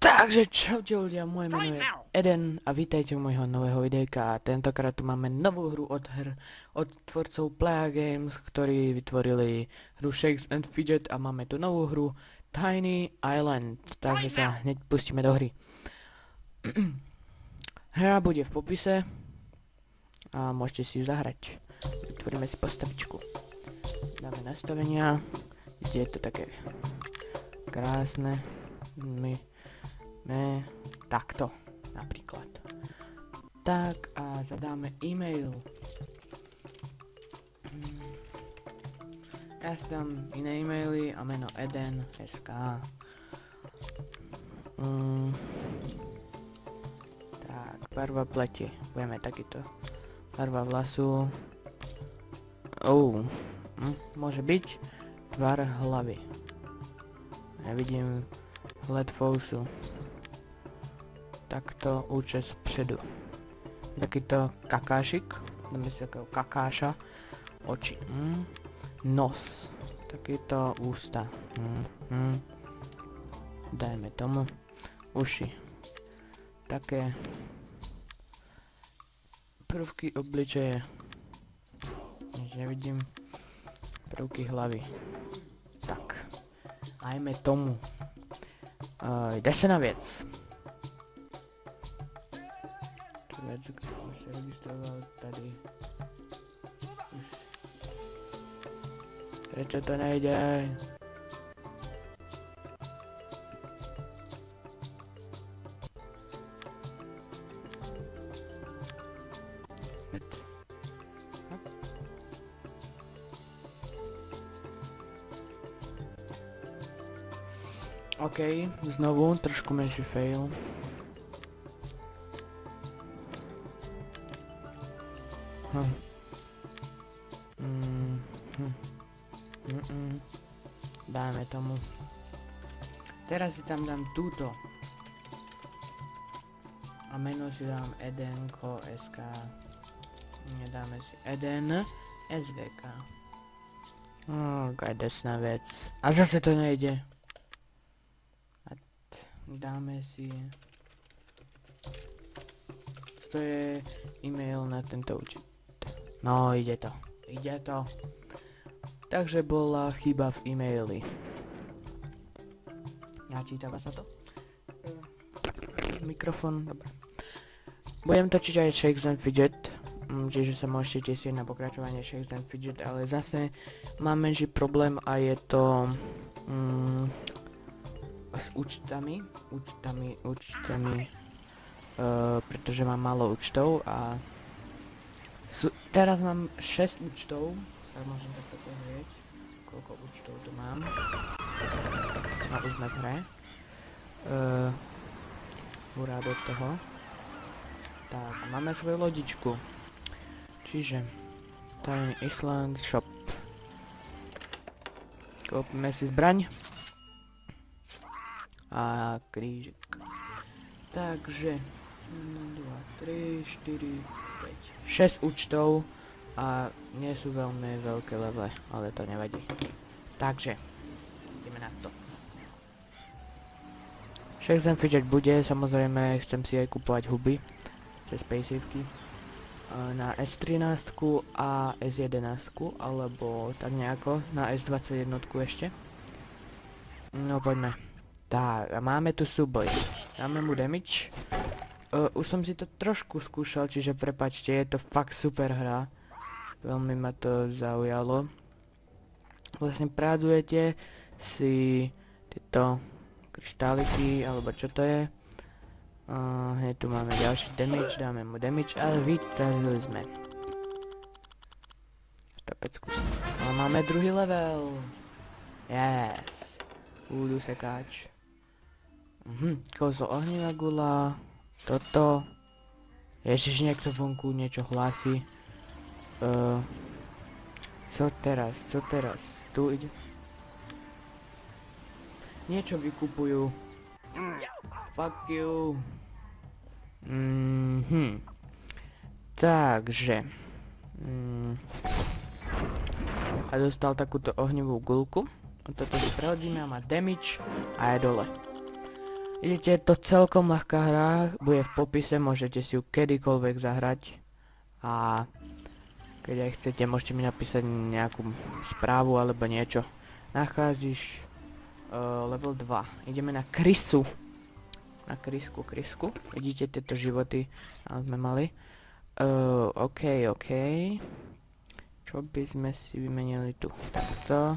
Takže čaute ľudia, moje meno je Eden a vítajte u môjho nového videjka. A tentokrát tu máme novú hru od tvorcov Playa Games, ktorí vytvorili hru Shakes and Fidget a máme tu novú hru Tiny Island. Takže sa hneď pustíme do hry. Hra bude v popise a môžete si ju zahrať. Vytvoríme si postavičku. Dáme nastavenia, kde je to také krásne. Takto napríklad. Tak a zadáme e-mail. Ja si dám iné e-maily a meno Eden.sk. Tak, barva plete. Budeme takýto. Barva vlasu. Môže byť tvar hlavy. Nevidím hled fousu. Takto účes vpředu. Takýto kakášik. Dáme si takého kakáša. Oči. Nos. Takýto ústa. Dajme tomu. Uši. Také prvky obličeje. Nič nevidím. Prvky hlavy. Tak. Dajme tomu. Jde se na věc. Už se registroval tady. Prečo to nejde? OK, znovu, trošku menší fail. Dáme tomu. Teraz si tam dám túto. A meno si dám Edenko.sk. Nedáme si Eden SVK. Gajdes na vec. A zase to nejde. Dáme si... To je e-mail na tento účet. No, ide to. Ide to. Takže bola chyba v e-maili. Načítava sa to? Mikrofón, dobre. Budem točiť aj Shakes and Fidget, čiže sa môžete tešieť na pokračovanie Shakes and Fidget, ale zase mám menší problém a je to s účtami, pretože mám málo účtov a teraz mám 6 účtov, sa môžem takto pozrieť, koľko účtov tu mám. No už sme v hre. Hurá do toho. Tak, máme svoju lodičku. Čiže Tiny Island Shop. Kúpime si zbraň. A krížik. Takže 1, 2, 3, 4, 5, 6 účtov a nie sú veľmi veľké levele, ale to nevadí. Takže ideme na to. Shakes and Fidget bude, samozrejme chcem si aj kupovať huby cez paysavky na S13 a S11 alebo tak nejako na S21 ešte. No poďme. Tak, máme tu súboj. Dáme mu damage. Už som si to trošku skúšal, čiže prepáčte, je to fakt super hra. Veľmi ma to zaujalo. Vlastne prádujete si tieto kryštáliky, alebo čo to je. Hneď tu máme ďalší damage, dáme mu damage a vytazili sme. Štapecku. A máme druhý level. Yes. Údu sekáč. Kozo ohnivá gula. Toto. Ježiš, niekto vonku niečo hlási. Co teraz? Tu ide. Niečo vykupujú. Fuck you. Takže. A dostal takúto ohnivú gulku. Toto si prehodíme a má damage a je dole. Vidíte, je to celkom ľahká hra, bude v popise, môžete si ju kedykoľvek zahrať. A keď aj chcete, môžete mi napísať nejakú správu alebo niečo. Nacházíš level 2. Ideme na Krysu. Na Krysku. Vidíte tieto životy, tam sme mali. OK. Čo by sme si vymenili tu? Takto.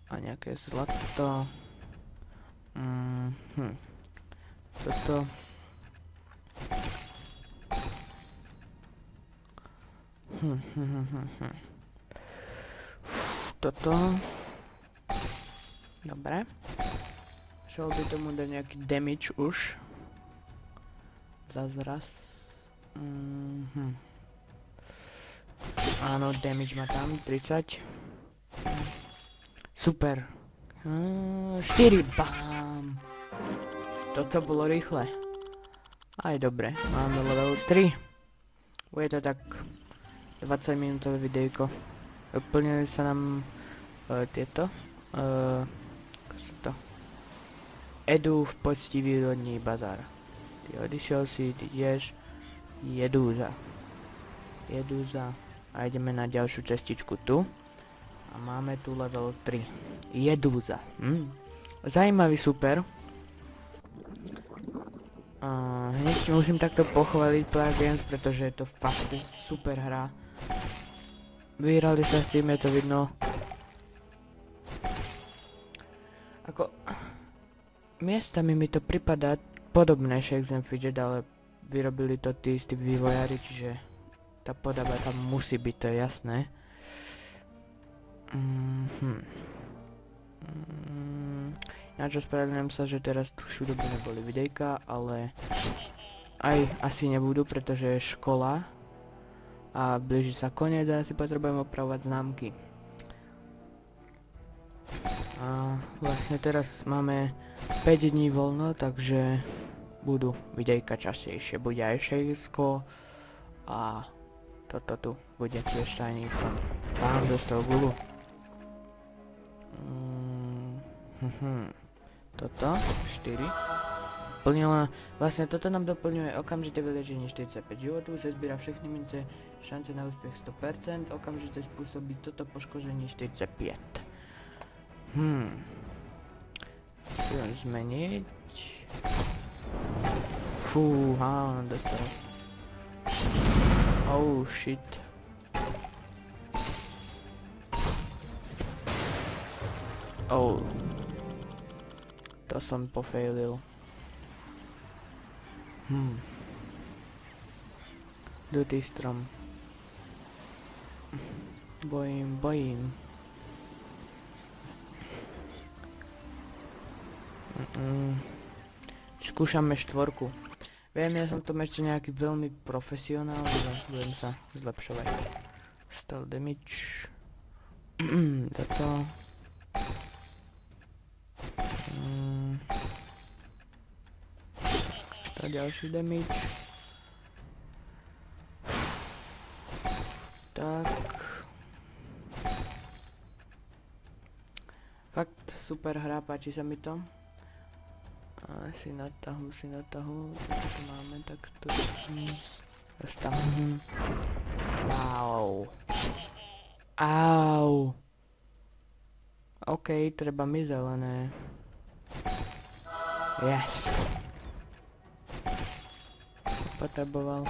A nejaké zlato. Toto. Toto. Dobre. Šel by tomu dať nejaký damage už. Zazraz. Áno, damage má tam, 30. Super. 4, bám. Toto bolo rýchle. Aj dobre, máme level 3. Bude to tak 20 minútové videjko. Plnili sa nám tieto. Ako sa to? Edu v poctivý lodní bazár. Ty odišiel si, ty ideš. Jedúza. A ideme na ďalšiu cestičku tu. A máme tu level 3. Jedúza. Zajímavý, super. Hneď musím takto pochváliť Plague Games, pretože je to fakt super hra. Vyhrali sa s tým, je to vidno. Ako... Miestami mi to pripadá podobné Shakes & Fidget, ale vyrobili to tí istí vývojári, čiže tá podoba tam musí byť, to je jasné. Ináč ospravedlňujem sa, že teraz tu všude neboli videjka, ale aj asi nebudú, pretože je škola a blíži sa koniec a asi potrebujem opravovať známky. A vlastne teraz máme 5 dní voľno, takže budú videjka častejšie. Bude aj Shakesco a toto tu bude tiež tajný som. Tam dostal gulu. Toto, 4. Plnila, vlastne toto nám doplňuje okamžité vyliečenie 45 životov, zazbiera všechny mince, šance na úspech 100%, okamžite spôsobí toto poškozenie 45. Chcem zmeniť. Fú, áno, dostal. Oh shit. Oh. To som pofailil. Dutý strom. Bojím. Skúšame 4. Viem, ja som tom ešte nejaký veľmi profesionál, ale budem sa zlepšovať. Stal damage. Toto. To ďalší damage. Tak. Fakt super hra, páči sa mi to. Si na tahu. Toto tu máme, tak to tam. Wow. Au. OK, treba mi zelené. Yes. Potreboval.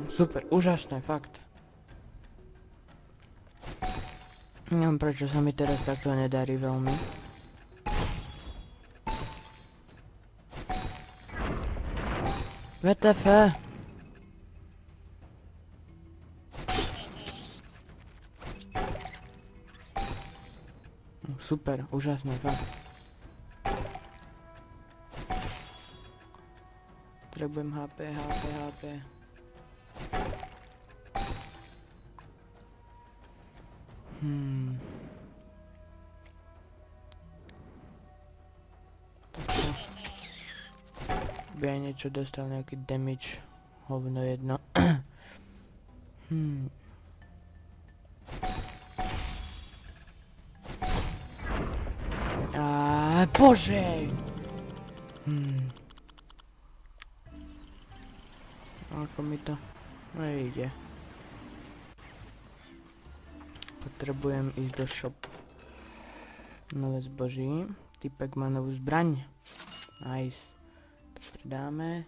Super, úžasné, fakt. Neviem, prečo sa mi teraz takto nedarí veľmi. WTF? Super, úžasné, fakt. Potrebujem HP. By aj niečo dostal, nejaký damage. Hovno jedno. Bože! Ako mi to nejde. Potrebujem ísť do shop. Nové zboží. Typek má novú zbraň. Nice. To pridáme.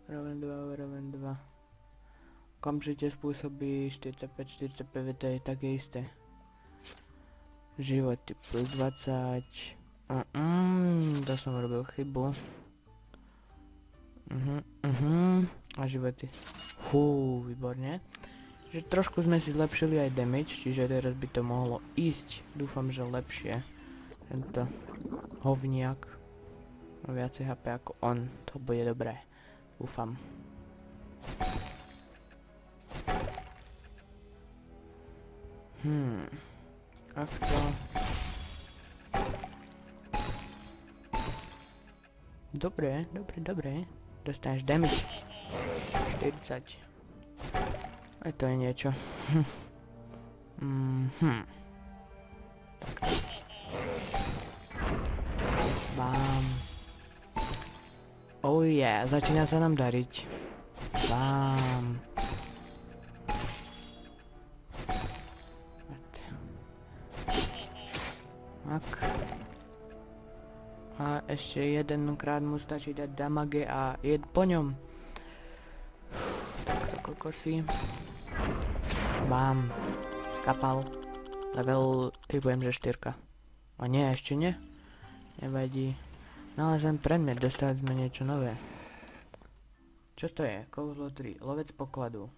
Roven 2. Okamžite spôsobí 45, to je také isté. Životy plus 20. To som robil chybu. A životy. Výborne. Že trošku sme si zlepšili aj damage, čiže teraz by to mohlo ísť. Dúfam, že lepšie. Tento hovniak má viacej HP ako on. To bude dobré. Dúfam. Ak to... Dobre. Dostaneš damage. 40. Aj to je niečo. Bám. Oh yeah, začína sa nám dariť. Bám. Tak. A ešte jedenkrát mu stačí dať damage a jed po ňom. Takto kokosy. Bám. Kapal. Level, typujem, že 4. A nie, ešte nie. Nevadí. Nalezem predmet, dostali sme niečo nové. Čo to je? Kouzlo 3. Lovec pokladu.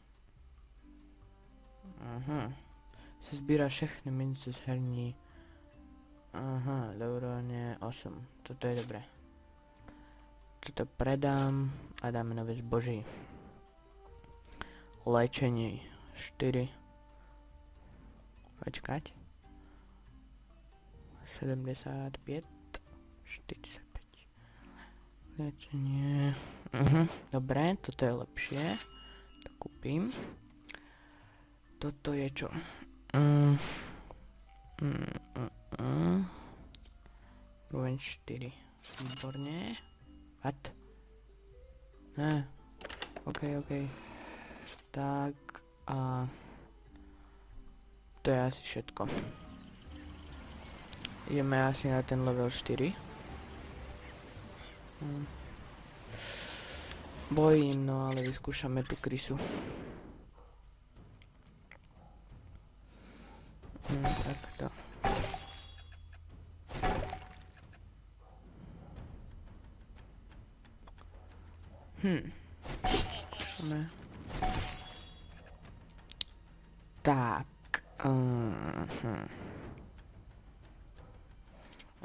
Sa zbíra všechny mince z herní. Dobrovoľne 8. Toto je dobré. Toto predám a dáme nové zboží. Lečenie 4. Počkať. 75. 45. Lečenie. Dobre, toto je lepšie. To kúpim. Toto je čo? Úroveň 4. Výborne. What? OK. Tak a... To je asi všetko. Ideme asi na ten level 4. Bojím, no ale vyskúšame tú krysu. Takto. Skúšame. Tak.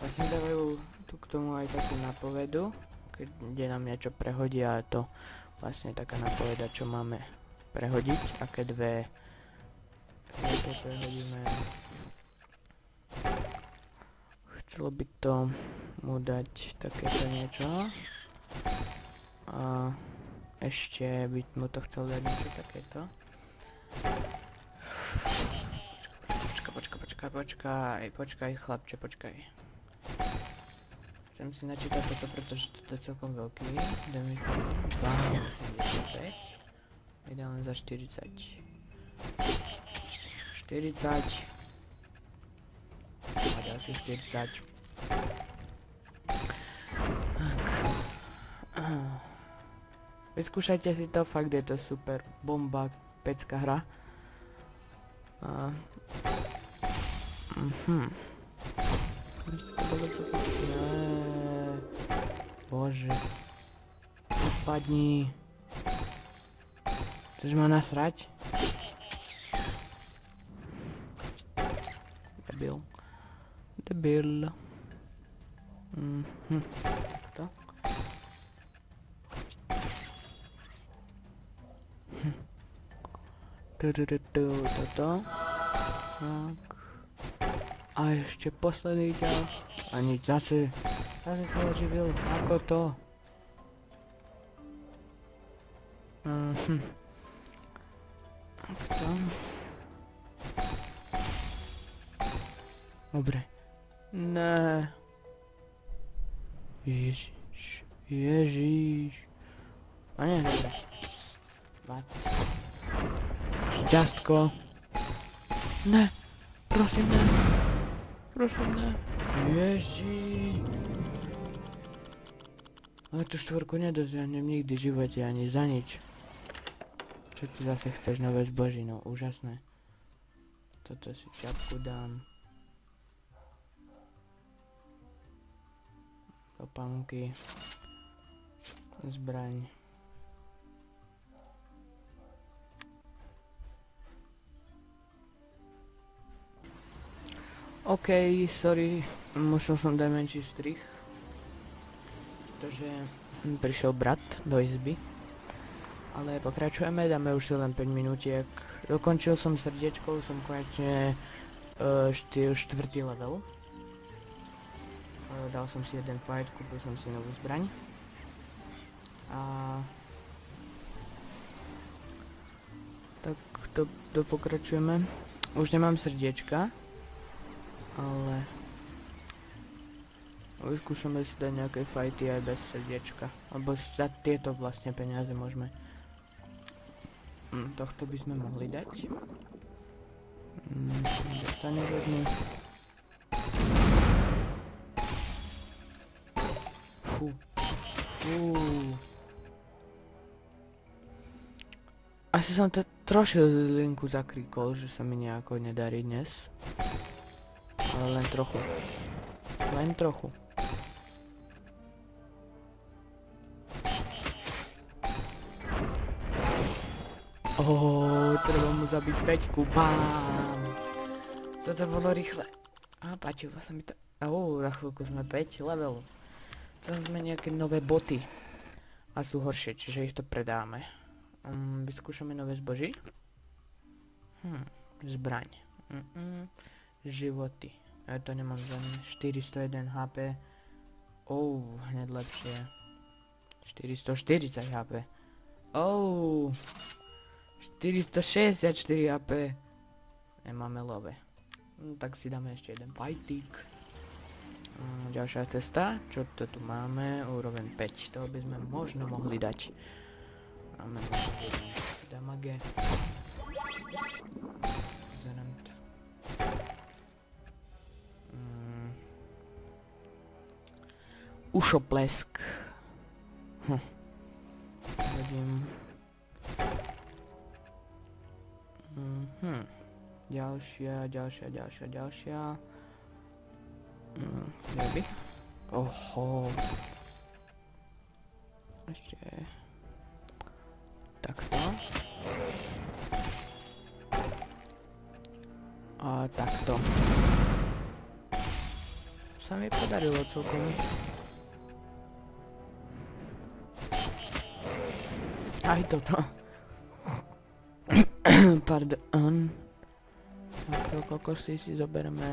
Vlastne dávajú tu k tomu aj takú napovedu, kde nám niečo prehodí a to vlastne taká napoveda, čo máme prehodiť, aké dve to prehodíme. Chcelo by to mu dať takéto niečo a ešte by mu to chcel dať niečo takéto. Počkaj, chlapče, počkaj. Chcem si načítať toto, pretože toto je celkom veľký. Damage 285. Ideálne za 40. 40. A ďalšie 40. Vyskúšajte si to, fakt je to super. Bomba, pecka hra. Bože. Spadni. Chceš ma nasrať? Debil. To? Toto. Tak. A ešte posledný ťah. A nič, zase sa oživil. Ako to? Dobre. Ne. Ježiš. A nie, dobre. What? Šťastko. Ne. Prosím, ne. Prosím, ne. Ježiš. Ale tú štvorku nedosiahnem nikdy v živote ani za nič. Čo ty zase chceš, nové zboží, no úžasné. Toto si čapku dám. Topánky. Zbraň. OK, sorry, musel som dať menší strih. Pretože prišiel brat do izby. Ale pokračujeme, dáme už si len 5 minútiek. Dokončil som srdiečkou, som konečne 4. level. Dal som si jeden fight, kúpil som si novú zbraň. A tak to pokračujeme. Už nemám srdiečka, ale vyskúšame si dať nejaké fighty aj bez srdiečka. Alebo za tieto vlastne peniaze môžeme. Tohto by sme mohli dať. Dostane jednu. Fú. Asi som to trošilinku zakríkol, že sa mi nejako nedarí dnes. Ale len trochu. Len trochu. Treba mu zabiť 5-ku, bám. Toto bolo rýchle. Páčilo sa mi to. Za chvíľku sme 5 level. Teraz sme nejaké nové boty. A sú horšie, čiže ich to predáme. Vyskúšame nové zboží. Zbraň. Životy. Ja to nemám za mňa. 401 HP. Hneď lepšie. 440 HP. 464 HP. Nemáme love. Tak si dáme ešte jeden fightík. Ďalšia cesta. Čo to tu máme? Úroveň 5. To by sme možno mohli dať. Máme jeden damage. Ušoplesk. Vidím. Ďalšia. Neby. Ešte. Takto. A takto. Sa mi podarilo celkom. Aj toto. Pardon. Takto kokosy si zobereme.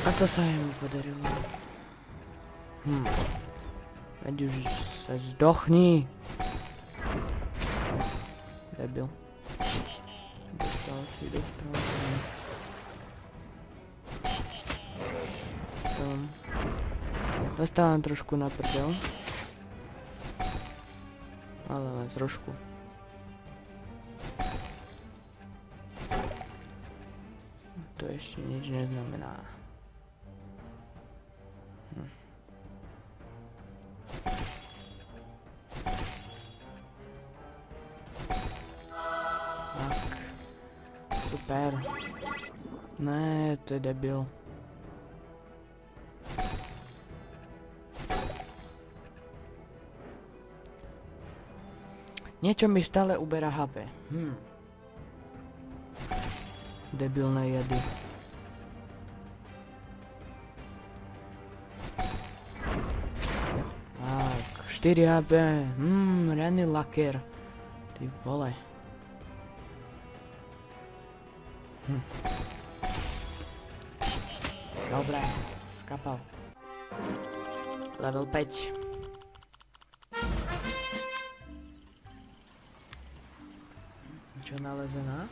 A to sa mi podarilo. Veď už sa zdochni. Debil. Dostal si. Dostávam trošku na prdel. Ale len trošku. To ešte nič neznamená. Tak. Super. Ne, to je debil. Niečo mi stále uberá HP. Debilné jedy. Tak, 4 HP. Ranný laker. Ty vole. Dobre, skapal. Level 5. Čo nalezená?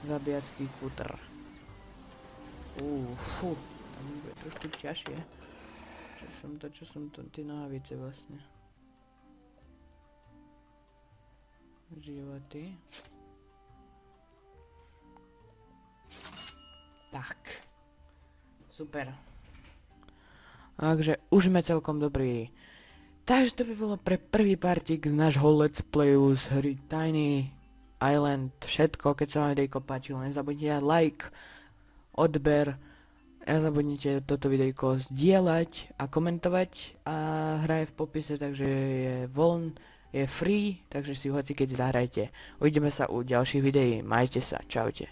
Zabíjacký kútr. Fú, tam bude trošku ťažšie. Čo som to, tie nohavice vlastne. Životy. Tak. Super. Takže už sme celkom dobrí. Takže to by bolo pre prvý partík z nášho let's playu z hry Tiny Island. Všetko, keď sa vám videjko páčilo, nezabudnite dať like, odber, nezabudnite toto videjko zdieľať a komentovať. A hra je v popise, takže je free, takže si ho hoci keď zahrajte. Uvidíme sa u ďalších videí, majte sa, čaute.